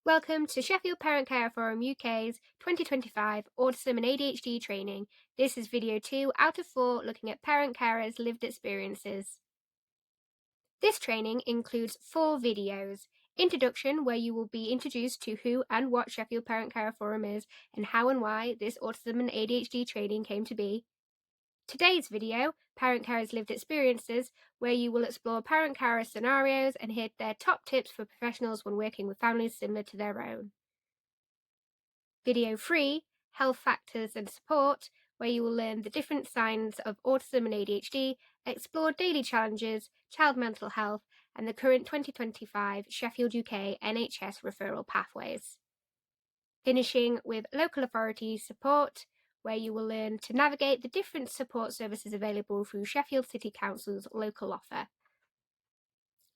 Welcome to Sheffield Parent Carer Forum UK's 2025 Autism and ADHD training. This is video 2 out of 4 looking at parent carers' lived experiences. This training includes 4 videos. Introduction, where you will be introduced to who and what Sheffield Parent Carer Forum is and how and why this Autism and ADHD training came to be. Today's video, Parent Carers' Lived Experiences, where you will explore parent carer scenarios and hear their top tips for professionals when working with families similar to their own. Video 3, Health Factors and Support, where you will learn the different signs of autism and ADHD, explore daily challenges, child mental health, and the current 2025 Sheffield UK NHS referral pathways. Finishing with Local Authority Support, where you will learn to navigate the different support services available through Sheffield City Council's local offer.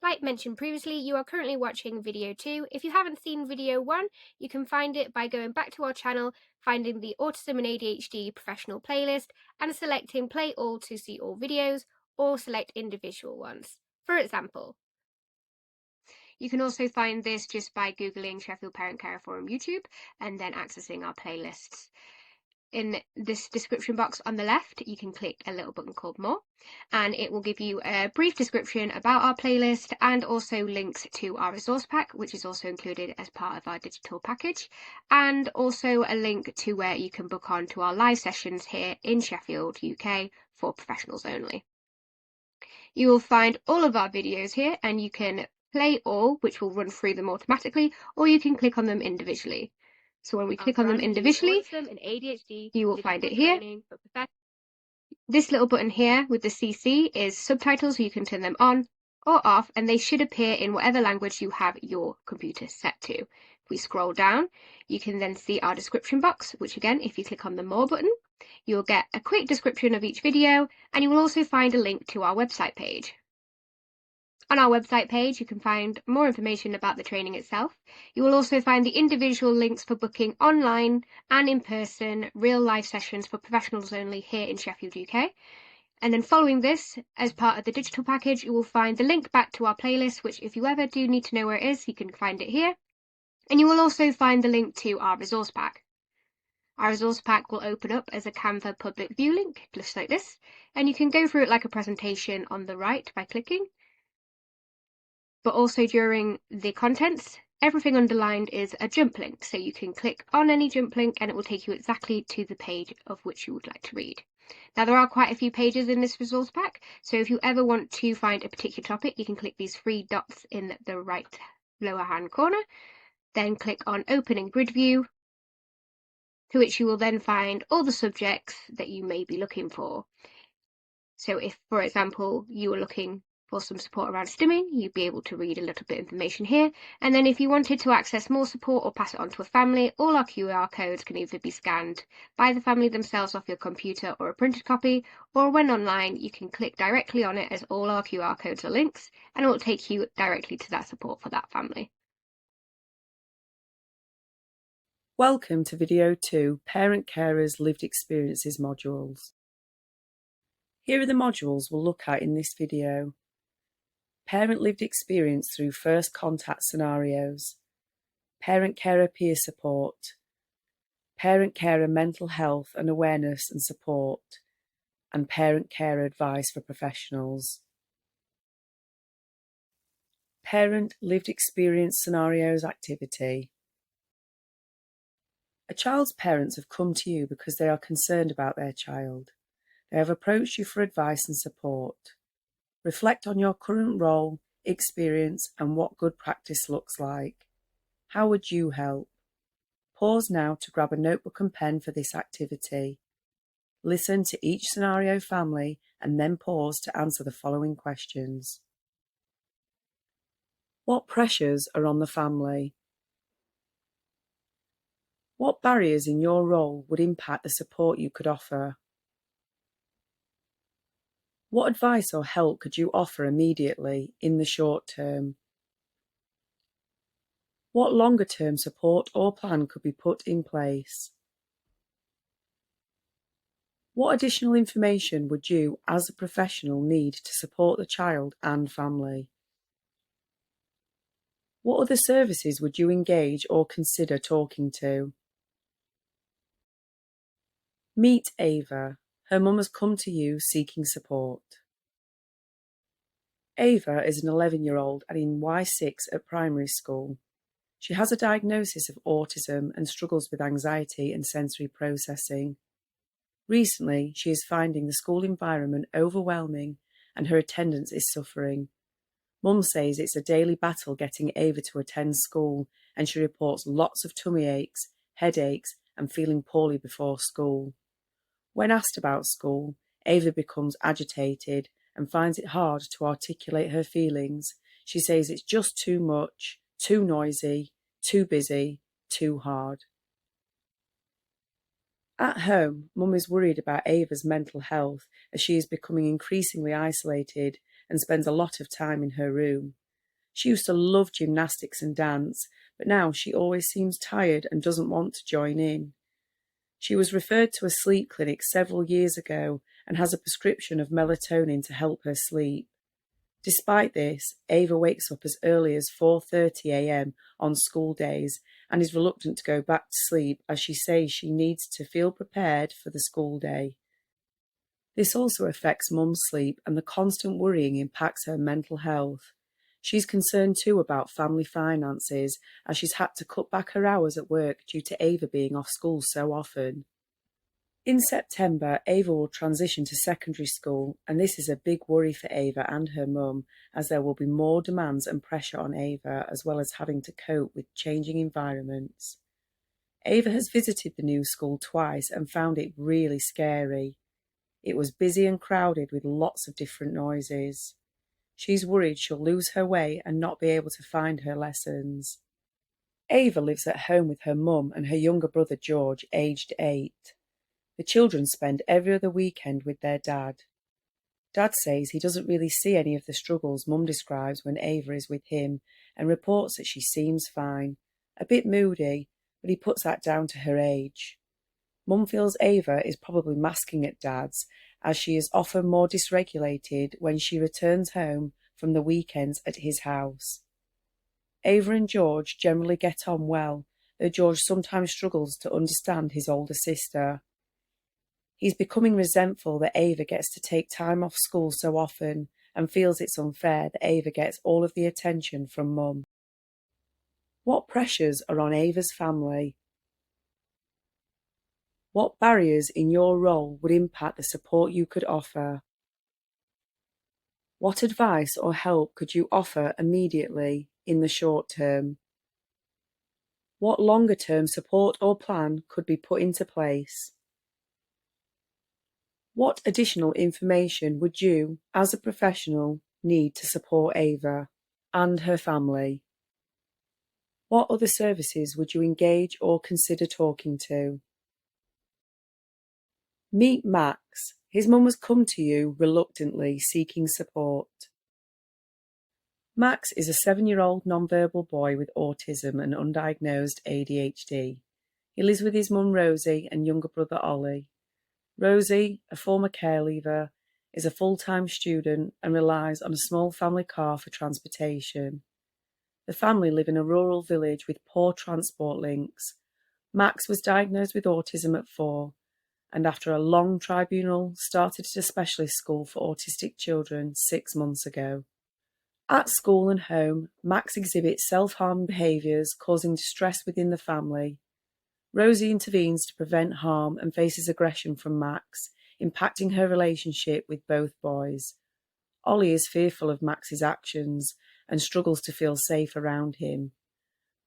Like mentioned previously, you are currently watching video 2. If you haven't seen video 1, you can find it by going back to our channel, finding the Autism and ADHD professional playlist, and selecting Play All to see all videos, or select individual ones. For example, you can also find this just by Googling Sheffield Parent Carer Forum YouTube and then accessing our playlists. In this description box on the left, you can click a little button called More, and it will give you a brief description about our playlist and also links to our resource pack, which is also included as part of our digital package, and also a link to where you can book on to our live sessions here in Sheffield, UK, for professionals only. You will find all of our videos here, and you can play all, which will run through them automatically, or you can click on them individually. So when we click on them individually, you will find it here. This little button here with the CC is subtitles, so you can turn them on or off, and they should appear in whatever language you have your computer set to. If we scroll down, you can then see our description box, which again, if you click on the More button, you'll get a quick description of each video, and you will also find a link to our website page. On our website page, you can find more information about the training itself. You will also find the individual links for booking online and in-person real life sessions for professionals only here in Sheffield UK. And then following this, as part of the digital package, you will find the link back to our playlist, which if you ever do need to know where it is, you can find it here. And you will also find the link to our resource pack. Our resource pack will open up as a Canva public view link, just like this, and you can go through it like a presentation on the right by clicking. But also during the contents, everything underlined is a jump link, so you can click on any jump link and it will take you exactly to the page of which you would like to read. Now there are quite a few pages in this resource pack, so if you ever want to find a particular topic, you can click these 3 dots in the right lower hand corner, then click on Open in Grid View, to which you will then find all the subjects that you may be looking for. So if, for example, you were looking for some support around stimming, you'd be able to read a little bit of information here. And then if you wanted to access more support or pass it on to a family, all our QR codes can either be scanned by the family themselves off your computer or a printed copy, or when online, you can click directly on it as all our QR codes are links, and it will take you directly to that support for that family. Welcome to video 2, Parent Carers Lived Experiences modules. Here are the modules we'll look at in this video. Parent lived experience through first contact scenarios, parent carer peer support, parent carer mental health and awareness and support, and parent carer advice for professionals. Parent lived experience scenarios activity. A child's parents have come to you because they are concerned about their child. They have approached you for advice and support. Reflect on your current role, experience, and what good practice looks like. How would you help? Pause now to grab a notebook and pen for this activity. Listen to each scenario family and then pause to answer the following questions. What pressures are on the family? What barriers in your role would impact the support you could offer? What advice or help could you offer immediately in the short term? What longer-term support or plan could be put in place? What additional information would you, as a professional, need to support the child and family? What other services would you engage or consider talking to? Meet Ava. Her mum has come to you seeking support. Ava is an 11-year-old and in Y6 at primary school. She has a diagnosis of autism and struggles with anxiety and sensory processing. Recently, she is finding the school environment overwhelming and her attendance is suffering. Mum says it's a daily battle getting Ava to attend school, and she reports lots of tummy aches, headaches, and feeling poorly before school. When asked about school, Ava becomes agitated and finds it hard to articulate her feelings. She says it's just too much, too noisy, too busy, too hard. At home, Mum is worried about Ava's mental health as she is becoming increasingly isolated and spends a lot of time in her room. She used to love gymnastics and dance, but now she always seems tired and doesn't want to join in. She was referred to a sleep clinic several years ago and has a prescription of melatonin to help her sleep. Despite this, Ava wakes up as early as 4:30 a.m. on school days and is reluctant to go back to sleep as she says she needs to feel prepared for the school day. This also affects Mum's sleep, and the constant worrying impacts her mental health. She's concerned too about family finances as she's had to cut back her hours at work due to Ava being off school so often. In September, Ava will transition to secondary school, and this is a big worry for Ava and her mum, as there will be more demands and pressure on Ava, as well as having to cope with changing environments. Ava has visited the new school twice and found it really scary. It was busy and crowded with lots of different noises. She's worried she'll lose her way and not be able to find her lessons. Ava lives at home with her mum and her younger brother George, aged 8. The children spend every other weekend with their dad. Dad says he doesn't really see any of the struggles Mum describes when Ava is with him and reports that she seems fine, a bit moody, but he puts that down to her age. Mum feels Ava is probably masking at Dad's, as she is often more dysregulated when she returns home from the weekends at his house. Ava and George generally get on well, though George sometimes struggles to understand his older sister. He's becoming resentful that Ava gets to take time off school so often and feels it's unfair that Ava gets all of the attention from Mum. What pressures are on Ava's family? What barriers in your role would impact the support you could offer? What advice or help could you offer immediately in the short term? What longer-term support or plan could be put into place? What additional information would you, as a professional, need to support Ava and her family? What other services would you engage or consider talking to? Meet Max. His mum has come to you reluctantly seeking support. Max is a 7-year-old non-verbal boy with autism and undiagnosed ADHD. He lives with his mum Rosie and younger brother Ollie. Rosie, a former care leaver, is a full-time student and relies on a small family car for transportation. The family live in a rural village with poor transport links. Max was diagnosed with autism at 4, and after a long tribunal, started at a specialist school for autistic children 6 months ago. At school and home, Max exhibits self-harming behaviours causing distress within the family. Rosie intervenes to prevent harm and faces aggression from Max, impacting her relationship with both boys. Ollie is fearful of Max's actions and struggles to feel safe around him.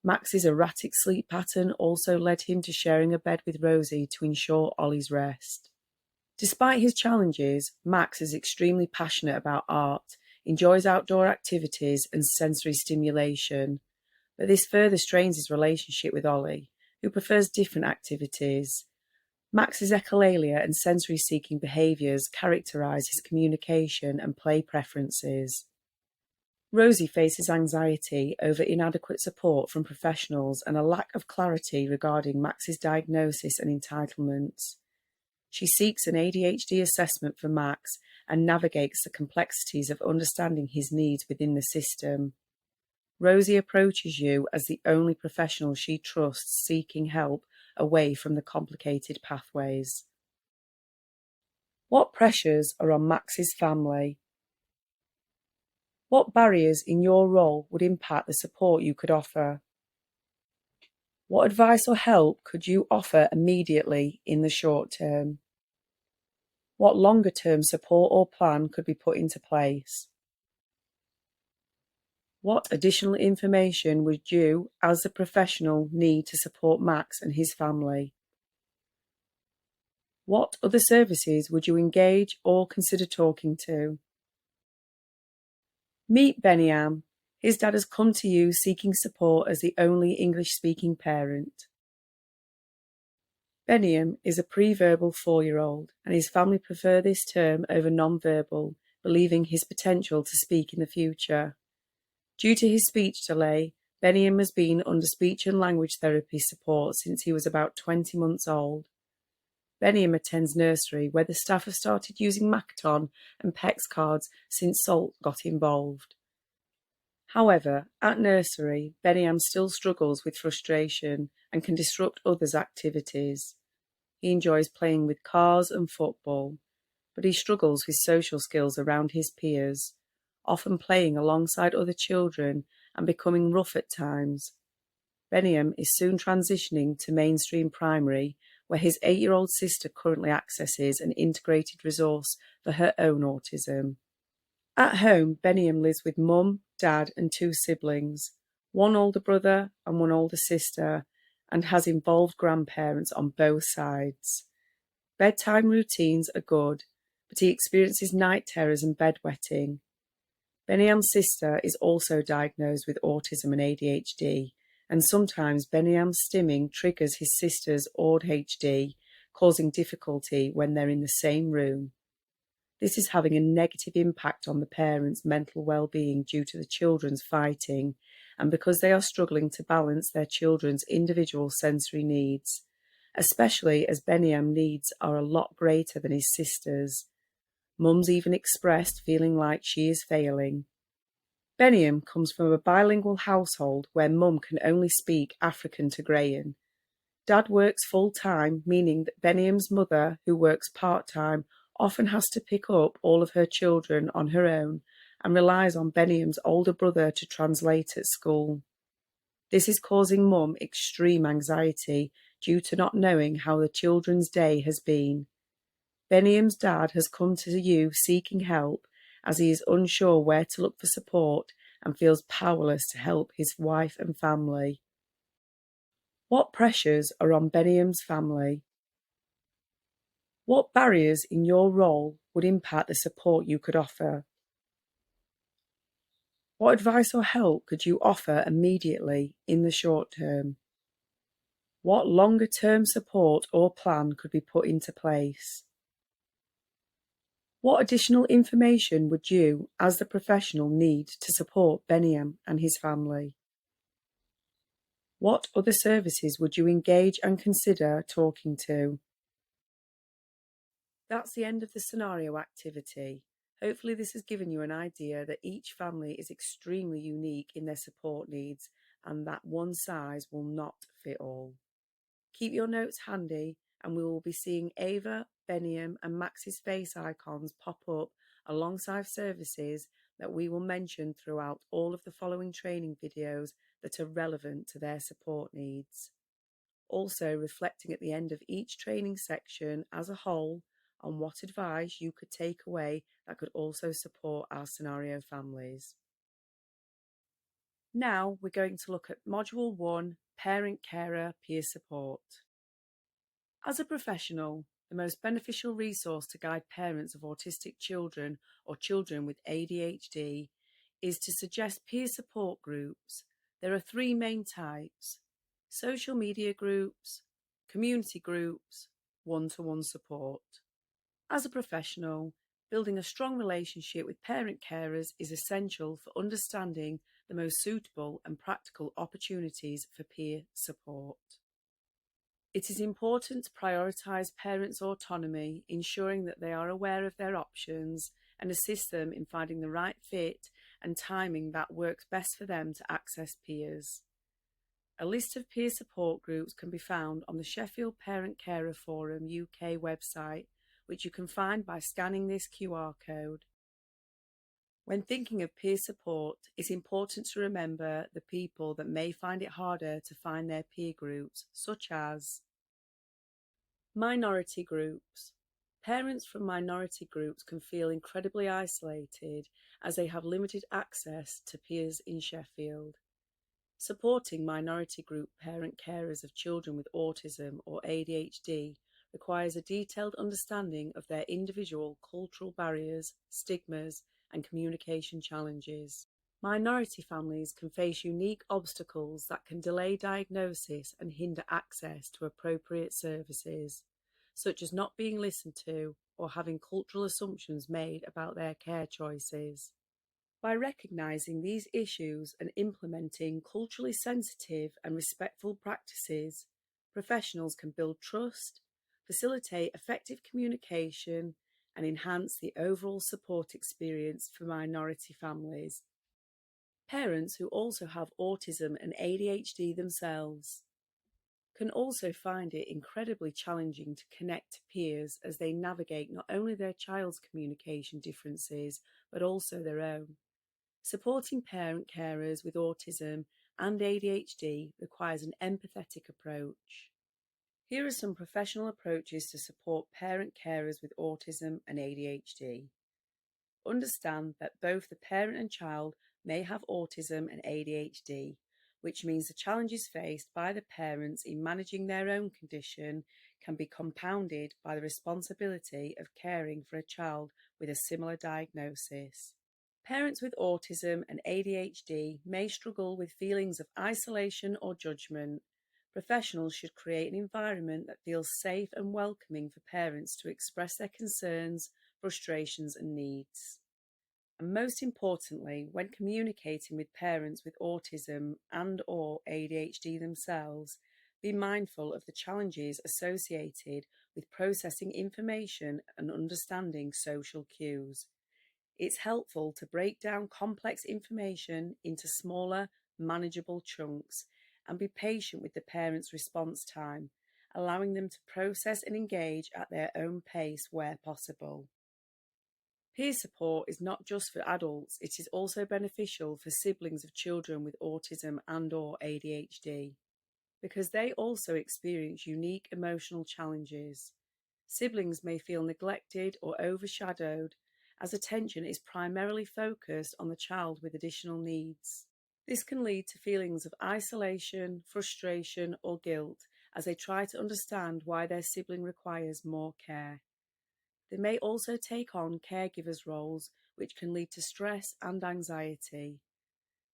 Max's erratic sleep pattern also led him to sharing a bed with Rosie to ensure Ollie's rest. Despite his challenges, Max is extremely passionate about art, enjoys outdoor activities and sensory stimulation, but this further strains his relationship with Ollie, who prefers different activities. Max's echolalia and sensory-seeking behaviours characterise his communication and play preferences. Rosie faces anxiety over inadequate support from professionals and a lack of clarity regarding Max's diagnosis and entitlements. She seeks an ADHD assessment for Max and navigates the complexities of understanding his needs within the system. Rosie approaches you as the only professional she trusts seeking help away from the complicated pathways. What pressures are on Max's family? What barriers in your role would impact the support you could offer? What advice or help could you offer immediately in the short term? What longer-term support or plan could be put into place? What additional information would you, as a professional, need to support Max and his family? What other services would you engage or consider talking to? Meet Beniam. His dad has come to you seeking support as the only English-speaking parent. Beniam is a pre-verbal 4-year-old, and his family prefer this term over non-verbal, believing his potential to speak in the future. Due to his speech delay, Beniam has been under speech and language therapy support since he was about 20 months old. Beniam attends nursery, where the staff have started using Makaton and PEX cards since SALT got involved. However, at nursery, Beniam still struggles with frustration and can disrupt others' activities. He enjoys playing with cars and football, but he struggles with social skills around his peers, often playing alongside other children and becoming rough at times. Beniam is soon transitioning to mainstream primary, where his 8-year-old sister currently accesses an integrated resource for her own autism. At home, Beniam lives with mum, dad and 2 siblings, one older brother and one older sister, and has involved grandparents on both sides. Bedtime routines are good, but he experiences night terrors and bedwetting. Beniam's sister is also diagnosed with autism and ADHD, and sometimes Beniam's stimming triggers his sister's ADHD, causing difficulty when they're in the same room. This is having a negative impact on the parents' mental well-being due to the children's fighting, and because they are struggling to balance their children's individual sensory needs, especially as Beniam's needs are a lot greater than his sister's. Mum's even expressed feeling like she is failing. Beniam comes from a bilingual household where mum can only speak African to Grayan. Dad works full-time, meaning that Beniam's mother, who works part-time, often has to pick up all of her children on her own and relies on Beniam's older brother to translate at school. This is causing mum extreme anxiety due to not knowing how the children's day has been. Beniam's dad has come to you seeking help as he is unsure where to look for support and feels powerless to help his wife and family. What pressures are on Beniam's family? What barriers in your role would impact the support you could offer? What advice or help could you offer immediately in the short term? What longer-term support or plan could be put into place? What additional information would you, as the professional, need to support Beniam and his family? What other services would you engage and consider talking to? That's the end of the scenario activity. Hopefully this has given you an idea that each family is extremely unique in their support needs and that one size will not fit all. Keep your notes handy and we will be seeing Ava, Beniam and Max's face icons pop up alongside services that we will mention throughout all of the following training videos that are relevant to their support needs. Also reflecting at the end of each training section as a whole on what advice you could take away that could also support our scenario families. Now we're going to look at Module 1, Parent Carer Peer Support. As a professional, the most beneficial resource to guide parents of autistic children or children with ADHD is to suggest peer support groups. There are 3 main types: social media groups, community groups, one-to-one support. As a professional, building a strong relationship with parent carers is essential for understanding the most suitable and practical opportunities for peer support. It is important to prioritise parents' autonomy, ensuring that they are aware of their options and assist them in finding the right fit and timing that works best for them to access peers. A list of peer support groups can be found on the Sheffield Parent Carer Forum UK website, which you can find by scanning this QR code. When thinking of peer support, it's important to remember the people that may find it harder to find their peer groups, such as minority groups. Parents from minority groups can feel incredibly isolated as they have limited access to peers in Sheffield. Supporting minority group parent carers of children with autism or ADHD requires a detailed understanding of their individual cultural barriers, stigmas, and communication challenges. Minority families can face unique obstacles that can delay diagnosis and hinder access to appropriate services, such as not being listened to or having cultural assumptions made about their care choices. By recognising these issues and implementing culturally sensitive and respectful practices, professionals can build trust, facilitate effective communication, and enhance the overall support experience for minority families. Parents who also have autism and ADHD themselves can also find it incredibly challenging to connect to peers as they navigate not only their child's communication differences, but also their own. Supporting parent carers with autism and ADHD requires an empathetic approach. Here are some professional approaches to support parent carers with autism and ADHD. Understand that both the parent and child may have autism and ADHD, which means the challenges faced by the parents in managing their own condition can be compounded by the responsibility of caring for a child with a similar diagnosis. Parents with autism and ADHD may struggle with feelings of isolation or judgment. Professionals should create an environment that feels safe and welcoming for parents to express their concerns, frustrations, and needs. And most importantly, when communicating with parents with autism and/or ADHD themselves, be mindful of the challenges associated with processing information and understanding social cues. It's helpful to break down complex information into smaller, manageable chunks and be patient with the parent's response time, allowing them to process and engage at their own pace where possible. Peer support is not just for adults, it is also beneficial for siblings of children with autism and/or ADHD, because they also experience unique emotional challenges. Siblings may feel neglected or overshadowed as attention is primarily focused on the child with additional needs. This can lead to feelings of isolation, frustration, or guilt as they try to understand why their sibling requires more care. They may also take on caregivers' roles, which can lead to stress and anxiety.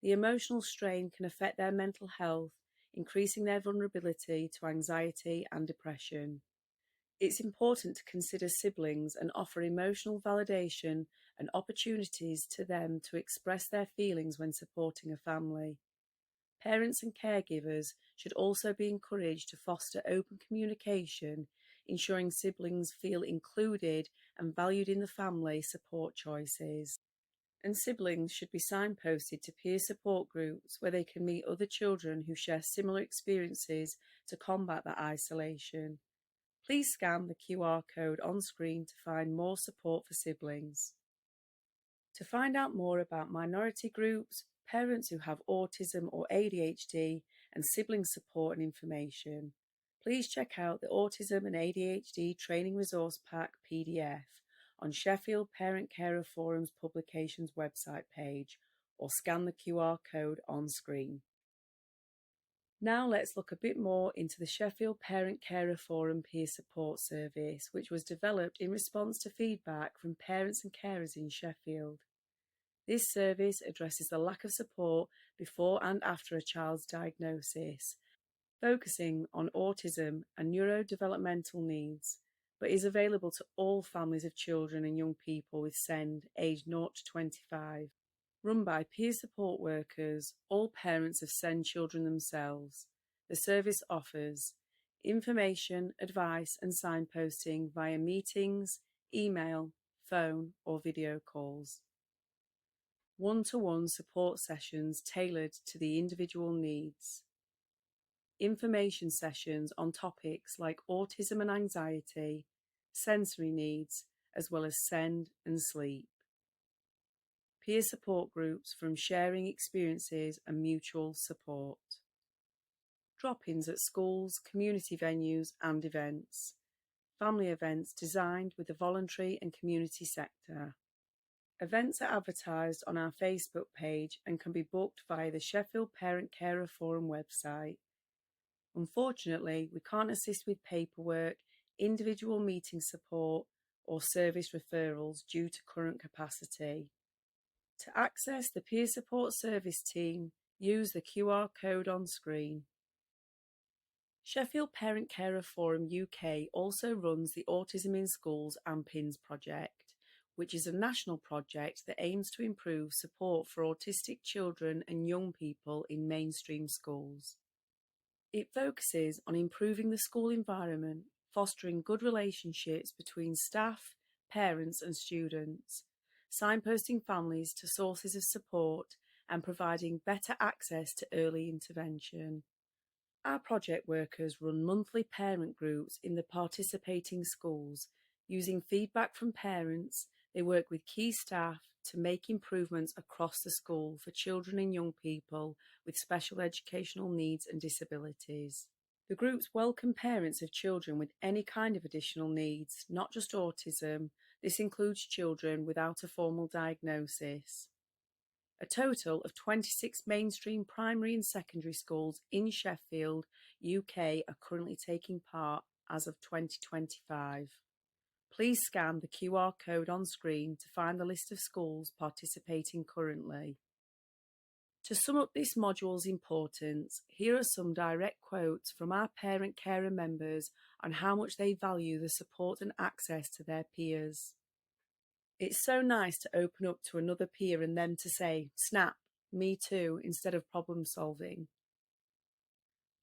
The emotional strain can affect their mental health, increasing their vulnerability to anxiety and depression. It's important to consider siblings and offer emotional validation and opportunities to them to express their feelings when supporting a family. Parents and caregivers should also be encouraged to foster open communication, ensuring siblings feel included and valued in the family support choices. And siblings should be signposted to peer support groups where they can meet other children who share similar experiences to combat that isolation. Please scan the QR code on screen to find more support for siblings. To find out more about minority groups, parents who have autism or ADHD, and sibling support and information, please check out the Autism and ADHD Training Resource Pack PDF on Sheffield Parent Carer Forums Publications website page or scan the QR code on screen. Now let's look a bit more into the Sheffield Parent Carer Forum Peer Support Service, which was developed in response to feedback from parents and carers in Sheffield. This service addresses the lack of support before and after a child's diagnosis, focusing on autism and neurodevelopmental needs, but is available to all families of children and young people with SEND aged 0 to 25. Run by peer support workers, all parents of SEND children themselves, the service offers information, advice and signposting via meetings, email, phone or video calls. one-to-one support sessions tailored to the individual needs, information sessions on topics like autism and anxiety, sensory needs, as well as SEND and sleep, peer support groups from sharing experiences and mutual support, drop-ins at schools, community venues and events, family events designed with the voluntary and community sector. Events are advertised on our Facebook page and can be booked via the Sheffield Parent Carer Forum website. Unfortunately, we can't assist with paperwork, individual meeting support, or service referrals due to current capacity. To access the peer support service team, use the QR code on screen. Sheffield Parent Carer Forum UK also runs the Autism in Schools and PINS project, which is a national project that aims to improve support for autistic children and young people in mainstream schools. It focuses on improving the school environment, fostering good relationships between staff, parents and students, signposting families to sources of support and providing better access to early intervention. Our project workers run monthly parent groups in the participating schools. Using feedback from parents, they work with key staff to make improvements across the school for children and young people with special educational needs and disabilities. The groups welcome parents of children with any kind of additional needs, not just autism. This includes children without a formal diagnosis. A total of 26 mainstream primary and secondary schools in Sheffield, UK are currently taking part as of 2025. Please scan the QR code on screen to find the list of schools participating currently. To sum up this module's importance, here are some direct quotes from our parent carer members on how much they value the support and access to their peers. It's so nice to open up to another peer and them to say, snap, me too, instead of problem solving.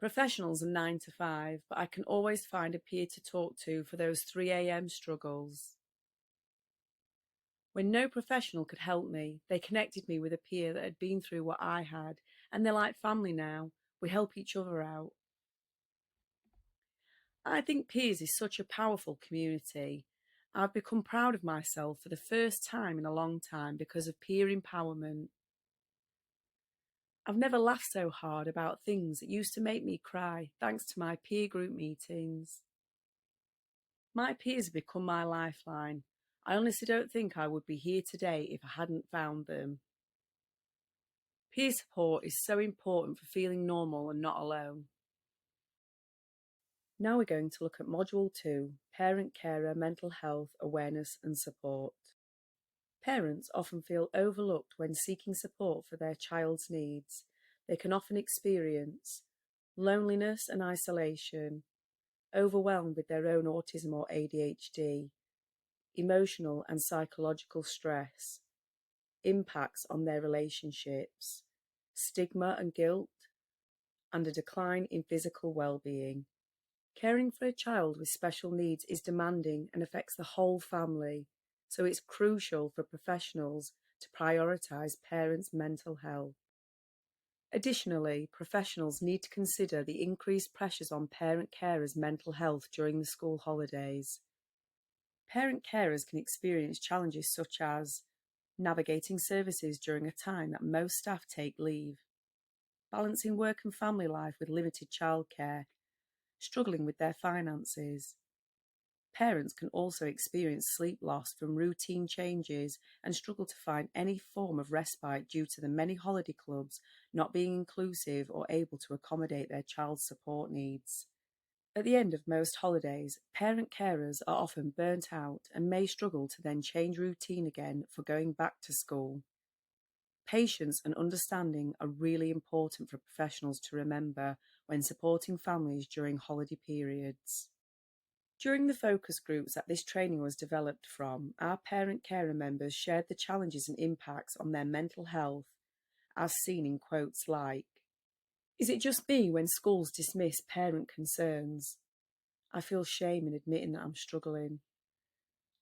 Professionals are 9 to 5, but I can always find a peer to talk to for those 3 a.m. struggles. When no professional could help me, they connected me with a peer that had been through what I had, and they're like family now. We help each other out. I think peers is such a powerful community. I've become proud of myself for the first time in a long time because of peer empowerment. I've never laughed so hard about things that used to make me cry, thanks to my peer group meetings. My peers have become my lifeline. I honestly don't think I would be here today if I hadn't found them. Peer support is so important for feeling normal and not alone. Now we're going to look at Module 2, Parent Carer Mental Health Awareness and Support. Parents often feel overlooked when seeking support for their child's needs. They can often experience loneliness and isolation, overwhelmed with their own autism or ADHD, emotional and psychological stress, impacts on their relationships, stigma and guilt, and a decline in physical well-being. Caring for a child with special needs is demanding and affects the whole family, so it's crucial for professionals to prioritise parents' mental health. Additionally, professionals need to consider the increased pressures on parent carers' mental health during the school holidays. Parent carers can experience challenges such as navigating services during a time that most staff take leave, balancing work and family life with limited childcare, struggling with their finances. Parents can also experience sleep loss from routine changes and struggle to find any form of respite due to the many holiday clubs not being inclusive or able to accommodate their child's support needs. At the end of most holidays, parent carers are often burnt out and may struggle to then change routine again for going back to school. Patience and understanding are really important for professionals to remember when supporting families during holiday periods. During the focus groups that this training was developed from, our parent carer members shared the challenges and impacts on their mental health, as seen in quotes like, "Is it just me when schools dismiss parent concerns? I feel shame in admitting that I'm struggling.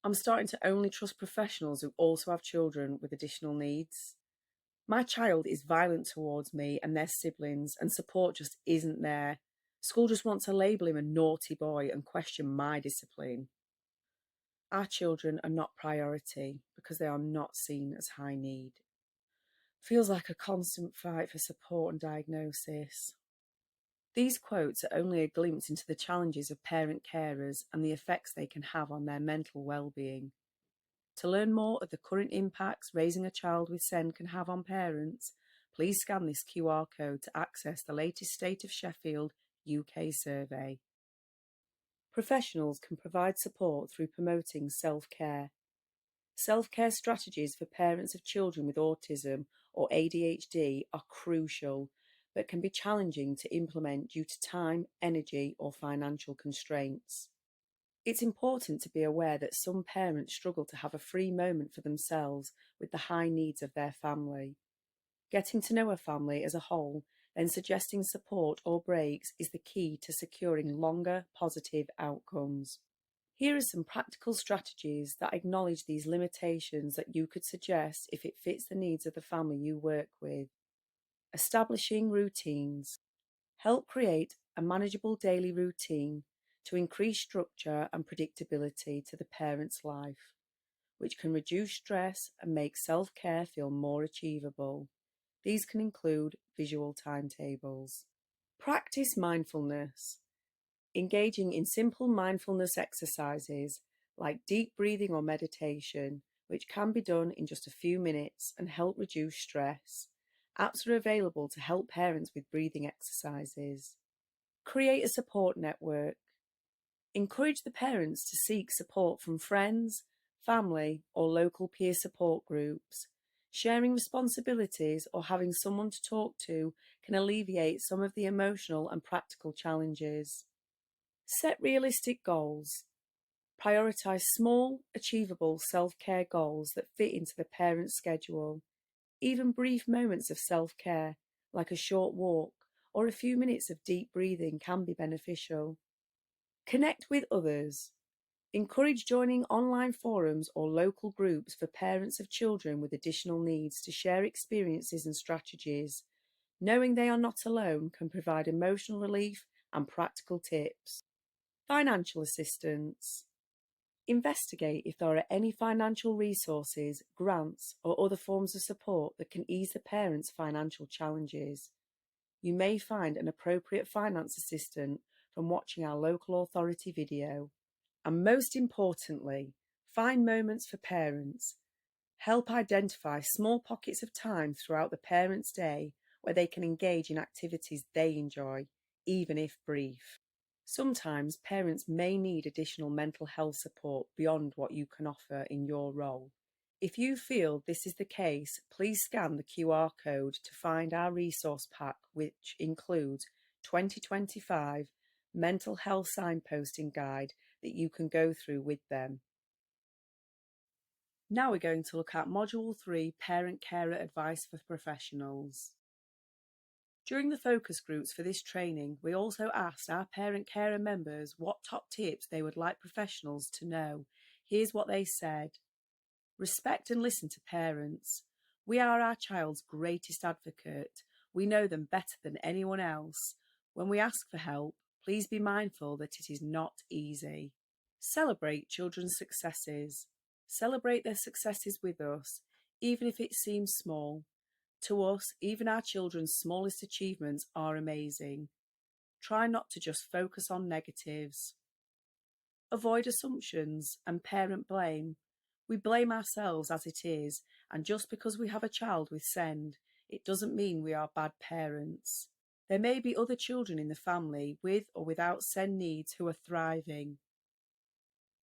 I'm starting to only trust professionals who also have children with additional needs. My child is violent towards me and their siblings, and support just isn't there. School just want to label him a naughty boy and question my discipline. Our children are not priority because they are not seen as high need. Feels like a constant fight for support and diagnosis. These quotes are only a glimpse into the challenges of parent carers and the effects they can have on their mental well-being. To learn more of the current impacts raising a child with SEND can have on parents, please scan this QR code to access the latest State of Sheffield UK survey. Professionals can provide support through promoting self-care. Self-care strategies for parents of children with autism or ADHD are crucial, but can be challenging to implement due to time, energy, or financial constraints. It's important to be aware that some parents struggle to have a free moment for themselves with the high needs of their family. Getting to know a family as a whole, then suggesting support or breaks is the key to securing longer, positive outcomes. Here are some practical strategies that acknowledge these limitations that you could suggest if it fits the needs of the family you work with. Establishing routines. Help create a manageable daily routine to increase structure and predictability to the parent's life, which can reduce stress and make self-care feel more achievable. These can include visual timetables. Practice mindfulness. Engaging in simple mindfulness exercises like deep breathing or meditation, which can be done in just a few minutes and help reduce stress. Apps are available to help parents with breathing exercises. Create a support network. Encourage the parents to seek support from friends, family, or local peer support groups. Sharing responsibilities or having someone to talk to can alleviate some of the emotional and practical challenges. Set realistic goals. Prioritise small, achievable self-care goals that fit into the parent's schedule. Even brief moments of self-care, like a short walk or a few minutes of deep breathing, can be beneficial. Connect with others. Encourage joining online forums or local groups for parents of children with additional needs to share experiences and strategies. Knowing they are not alone can provide emotional relief and practical tips. Financial assistance. Investigate if there are any financial resources, grants, or other forms of support that can ease the parent's financial challenges. You may find an appropriate finance assistant from watching our local authority video. And most importantly, find moments for parents. Help identify small pockets of time throughout the parent's day where they can engage in activities they enjoy, even if brief. Sometimes parents may need additional mental health support beyond what you can offer in your role. If you feel this is the case, please scan the QR code to find our resource pack, which includes 2025 Mental Health Signposting Guide that you can go through with them. Now we're going to look at Module 3, Parent Carer Advice for Professionals. During the focus groups for this training, we also asked our parent carer members what top tips they would like professionals to know. Here's what they said. Respect and listen to parents. We are our child's greatest advocate. We know them better than anyone else. When we ask for help, please be mindful that it is not easy. Celebrate children's successes. Celebrate their successes with us, even if it seems small. To us, even our children's smallest achievements are amazing. Try not to just focus on negatives. Avoid assumptions and parent blame. We blame ourselves as it is, and just because we have a child with SEND, it doesn't mean we are bad parents. There may be other children in the family with or without SEND needs who are thriving.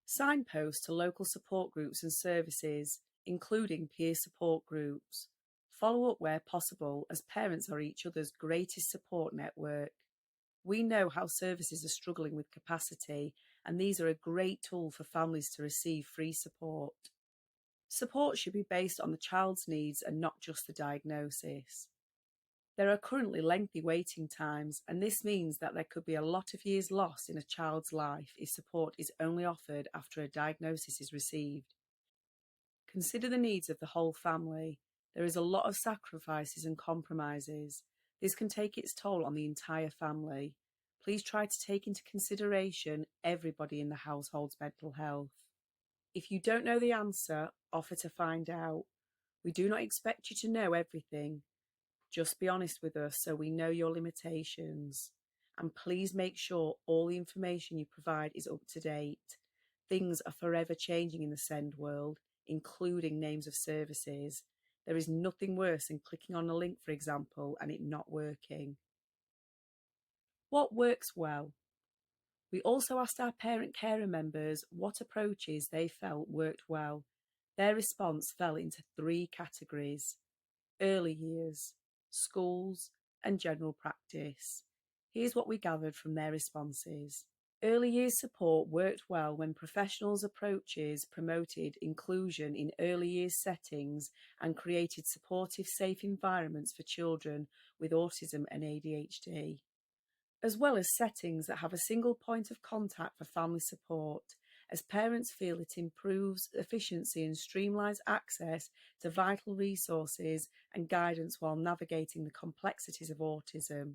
Signpost to local support groups and services, including peer support groups. Follow up where possible, as parents are each other's greatest support network. We know how services are struggling with capacity, and these are a great tool for families to receive free support. Support should be based on the child's needs and not just the diagnosis. There are currently lengthy waiting times, and this means that there could be a lot of years lost in a child's life if support is only offered after a diagnosis is received. Consider the needs of the whole family. There is a lot of sacrifices and compromises. This can take its toll on the entire family. Please try to take into consideration everybody in the household's mental health. If you don't know the answer, offer to find out. We do not expect you to know everything. Just be honest with us so we know your limitations. And please make sure all the information you provide is up to date. Things are forever changing in the SEND world, including names of services. There is nothing worse than clicking on a link, for example, and it not working. What works well? We also asked our parent carer members what approaches they felt worked well. Their response fell into 3 categories: early years, schools, and general practice. Here's what we gathered from their responses. Early years support worked well when professionals' approaches promoted inclusion in early years settings and created supportive, safe environments for children with autism and ADHD, as well as settings that have a single point of contact for family support, as parents feel it improves efficiency and streamlines access to vital resources and guidance while navigating the complexities of autism.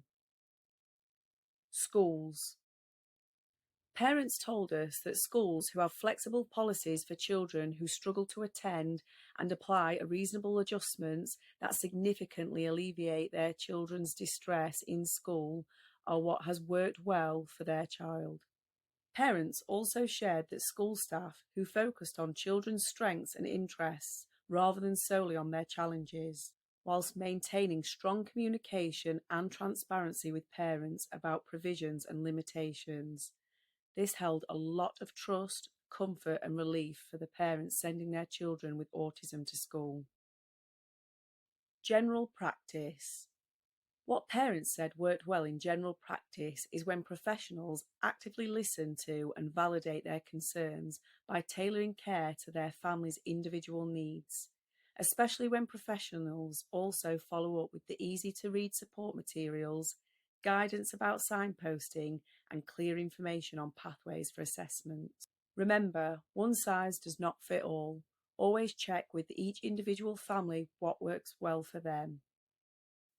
Schools. Parents told us that schools who have flexible policies for children who struggle to attend and apply reasonable adjustments that significantly alleviate their children's distress in school are what has worked well for their child. Parents also shared that school staff who focused on children's strengths and interests rather than solely on their challenges, whilst maintaining strong communication and transparency with parents about provisions and limitations. This held a lot of trust, comfort and relief for the parents sending their children with autism to school. General practice. What parents said worked well in general practice is when professionals actively listen to and validate their concerns by tailoring care to their family's individual needs, especially when professionals also follow up with the easy-to-read support materials, guidance about signposting, and clear information on pathways for assessment. Remember, one size does not fit all. Always check with each individual family what works well for them.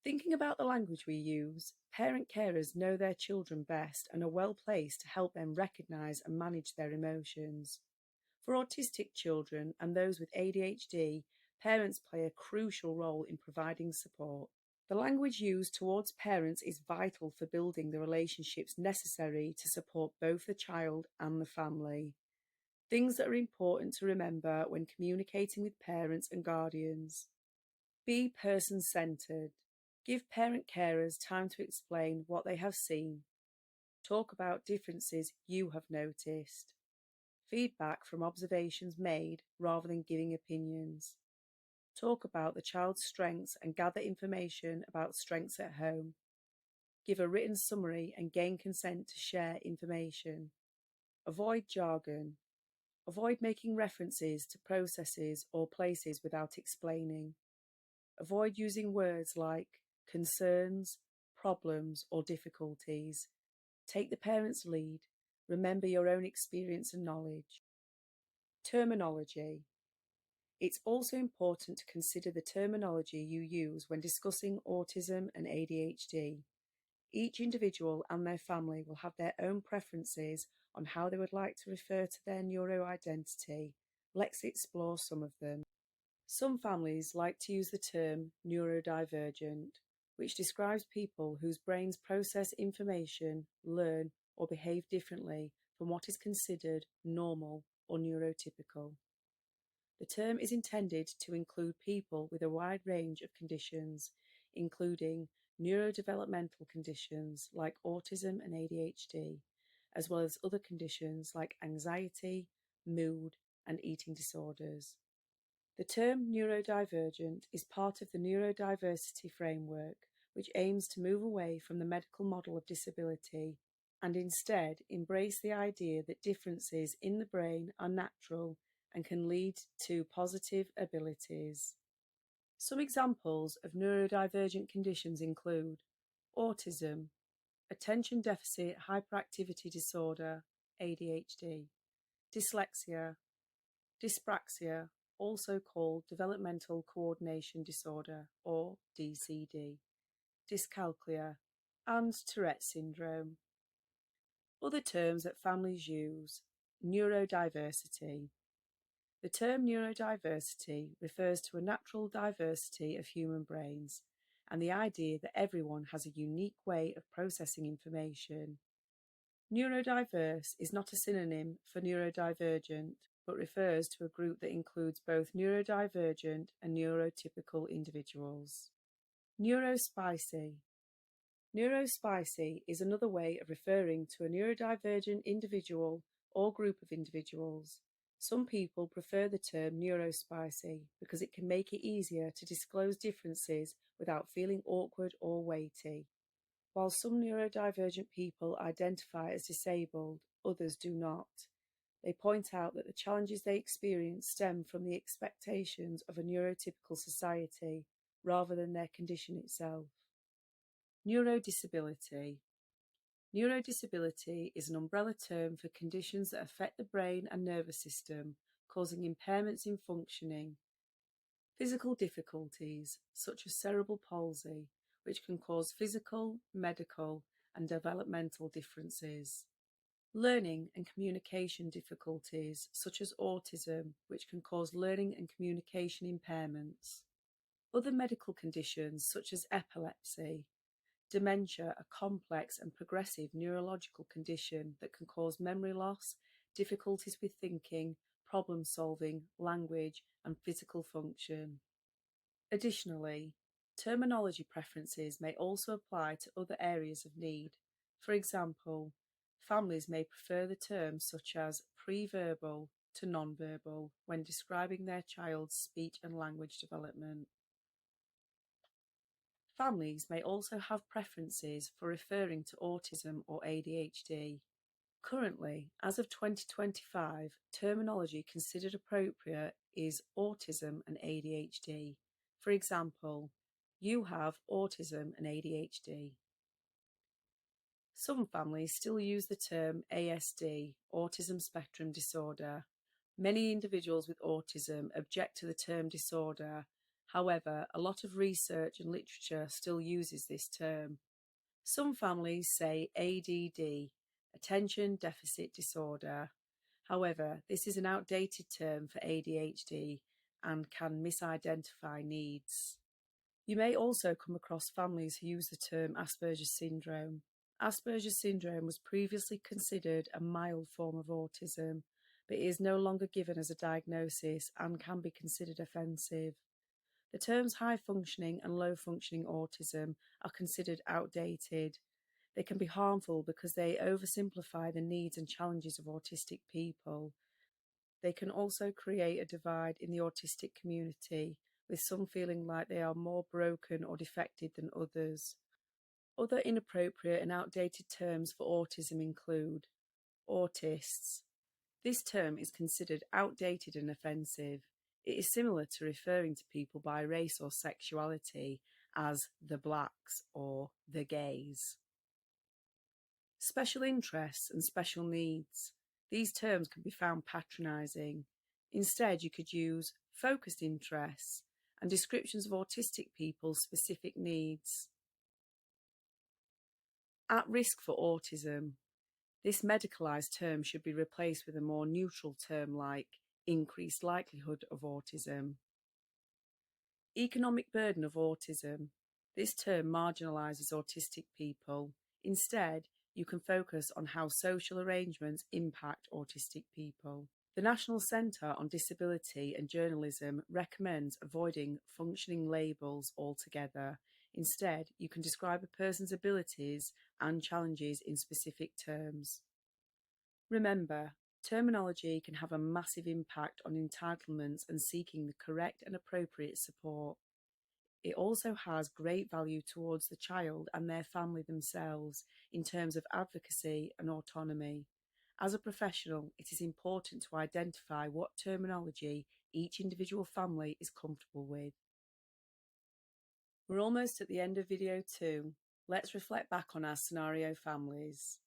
Thinking about the language we use, parent carers know their children best and are well placed to help them recognise and manage their emotions. For autistic children and those with ADHD, parents play a crucial role in providing support. The language used towards parents is vital for building the relationships necessary to support both the child and the family. Things that are important to remember when communicating with parents and guardians. Be person-centred. Give parent carers time to explain what they have seen. Talk about differences you have noticed. Feedback from observations made rather than giving opinions. Talk about the child's strengths and gather information about strengths at home. Give a written summary and gain consent to share information. Avoid jargon. Avoid making references to processes or places without explaining. Avoid using words like concerns, problems, or difficulties. Take the parent's lead. Remember your own experience and knowledge. Terminology. It's also important to consider the terminology you use when discussing autism and ADHD. Each individual and their family will have their own preferences on how they would like to refer to their neuroidentity. Let's explore some of them. Some families like to use the term neurodivergent, which describes people whose brains process information, learn, or behave differently from what is considered normal or neurotypical. The term is intended to include people with a wide range of conditions, including neurodevelopmental conditions like autism and ADHD, as well as other conditions like anxiety, mood, and eating disorders. The term neurodivergent is part of the neurodiversity framework, which aims to move away from the medical model of disability and instead embrace the idea that differences in the brain are natural and can lead to positive abilities. Some examples of neurodivergent conditions include autism, attention deficit hyperactivity disorder, ADHD, dyslexia, dyspraxia, also called Developmental Coordination Disorder or DCD, dyscalculia, and Tourette's syndrome. Other terms that families use: neurodiversity. The term neurodiversity refers to a natural diversity of human brains and the idea that everyone has a unique way of processing information. Neurodiverse is not a synonym for neurodivergent, but refers to a group that includes both neurodivergent and neurotypical individuals. Neurospicy. Neurospicy is another way of referring to a neurodivergent individual or group of individuals. Some people prefer the term neurospicy because it can make it easier to disclose differences without feeling awkward or weighty. While some neurodivergent people identify as disabled, others do not. They point out that the challenges they experience stem from the expectations of a neurotypical society rather than their condition itself. Neurodisability. Neurodisability is an umbrella term for conditions that affect the brain and nervous system, causing impairments in functioning. Physical difficulties, such as cerebral palsy, which can cause physical, medical, and developmental differences. Learning and communication difficulties, such as autism, which can cause learning and communication impairments. Other medical conditions, such as epilepsy. Dementia, a complex and progressive neurological condition that can cause memory loss, difficulties with thinking, problem solving, language, and physical function. Additionally, terminology preferences may also apply to other areas of need. For example, families may prefer the terms such as pre-verbal to non-verbal when describing their child's speech and language development. Families may also have preferences for referring to autism or ADHD. Currently, as of 2025, terminology considered appropriate is autism and ADHD. For example, you have autism and ADHD. Some families still use the term ASD, autism spectrum disorder. Many individuals with autism object to the term disorder. However, a lot of research and literature still uses this term. Some families say ADD, attention deficit disorder. However, this is an outdated term for ADHD and can misidentify needs. You may also come across families who use the term Asperger's syndrome. Asperger's syndrome was previously considered a mild form of autism, but is no longer given as a diagnosis and can be considered offensive. The terms high-functioning and low-functioning autism are considered outdated. They can be harmful because they oversimplify the needs and challenges of autistic people. They can also create a divide in the autistic community, with some feeling like they are more broken or defected than others. Other inappropriate and outdated terms for autism include autists. This term is considered outdated and offensive. It is similar to referring to people by race or sexuality as the blacks or the gays. Special interests and special needs. These terms can be found patronising. Instead, you could use focused interests and descriptions of autistic people's specific needs. At risk for autism. This medicalised term should be replaced with a more neutral term like increased likelihood of autism. Economic burden of autism. This term marginalises autistic people. Instead, you can focus on how social arrangements impact autistic people. The National Centre on Disability and Journalism recommends avoiding functioning labels altogether. Instead, you can describe a person's abilities and challenges in specific terms. Remember, terminology can have a massive impact on entitlements and seeking the correct and appropriate support. It also has great value towards the child and their family themselves in terms of advocacy and autonomy. As a professional, it is important to identify what terminology each individual family is comfortable with. We're almost at the end of video 2. Let's reflect back on our scenario families.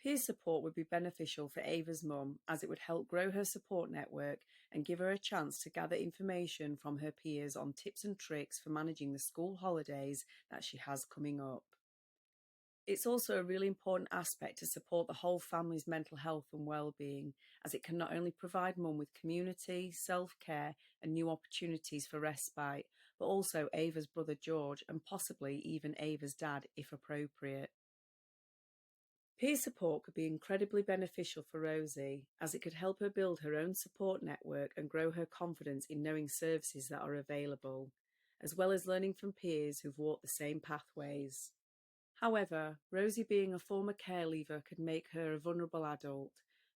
Peer support would be beneficial for Ava's mum, as it would help grow her support network and give her a chance to gather information from her peers on tips and tricks for managing the school holidays that she has coming up. It's also a really important aspect to support the whole family's mental health and well-being, as it can not only provide mum with community, self-care and new opportunities for respite, but also Ava's brother George and possibly even Ava's dad if appropriate. Peer support could be incredibly beneficial for Rosie, as it could help her build her own support network and grow her confidence in knowing services that are available, as well as learning from peers who've walked the same pathways. However, Rosie being a former care leaver could make her a vulnerable adult.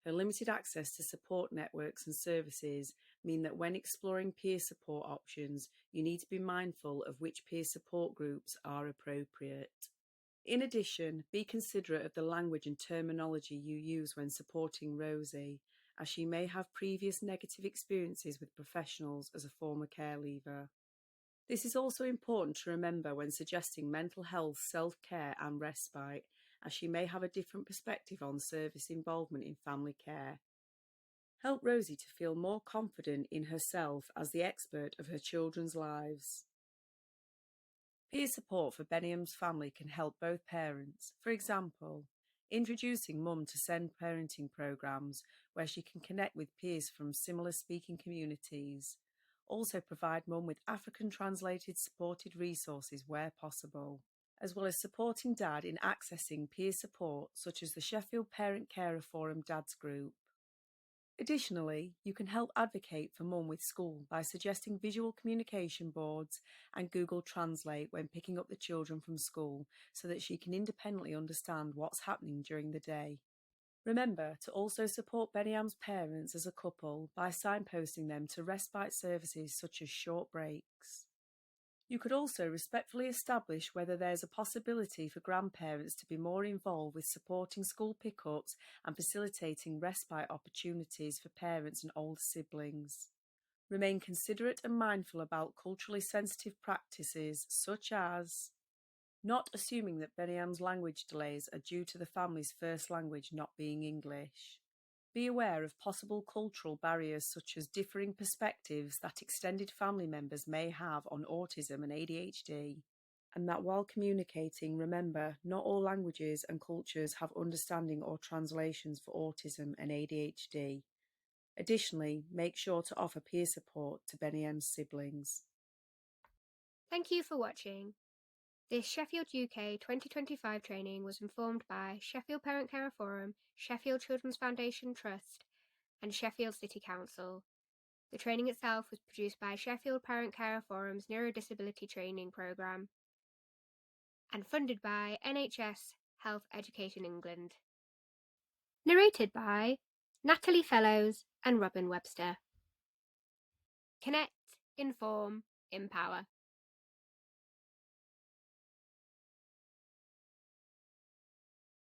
Her limited access to support networks and services mean that when exploring peer support options, you need to be mindful of which peer support groups are appropriate. In addition, be considerate of the language and terminology you use when supporting Rosie, as she may have previous negative experiences with professionals as a former care leaver. This is also important to remember when suggesting mental health, self-care and respite, as she may have a different perspective on service involvement in family care. Help Rosie to feel more confident in herself as the expert of her children's lives. Peer support for Benniam's family can help both parents. For example, introducing mum to SEND parenting programs where she can connect with peers from similar speaking communities. Also provide mum with African translated supported resources where possible, as well as supporting dad in accessing peer support such as the Sheffield Parent Carer Forum Dads Group. Additionally, you can help advocate for mum with school by suggesting visual communication boards and Google Translate when picking up the children from school so that she can independently understand what's happening during the day. Remember to also support Benniam's parents as a couple by signposting them to respite services such as short breaks. You could also respectfully establish whether there's a possibility for grandparents to be more involved with supporting school pickups and facilitating respite opportunities for parents and older siblings. Remain considerate and mindful about culturally sensitive practices such as not assuming that Benniam's language delays are due to the family's first language not being English. Be aware of possible cultural barriers such as differing perspectives that extended family members may have on autism and ADHD. And that while communicating, remember, not all languages and cultures have understanding or translations for autism and ADHD. Additionally, make sure to offer peer support to Benniam's siblings. Thank you for watching. This Sheffield UK 2025 training was informed by Sheffield Parent Carer Forum, Sheffield Children's Foundation Trust and Sheffield City Council. The training itself was produced by Sheffield Parent Carer Forum's Neurodisability Training Programme and funded by NHS Health Education England. Narrated by Natalie Fellows and Robin Webster. Connect, inform, empower.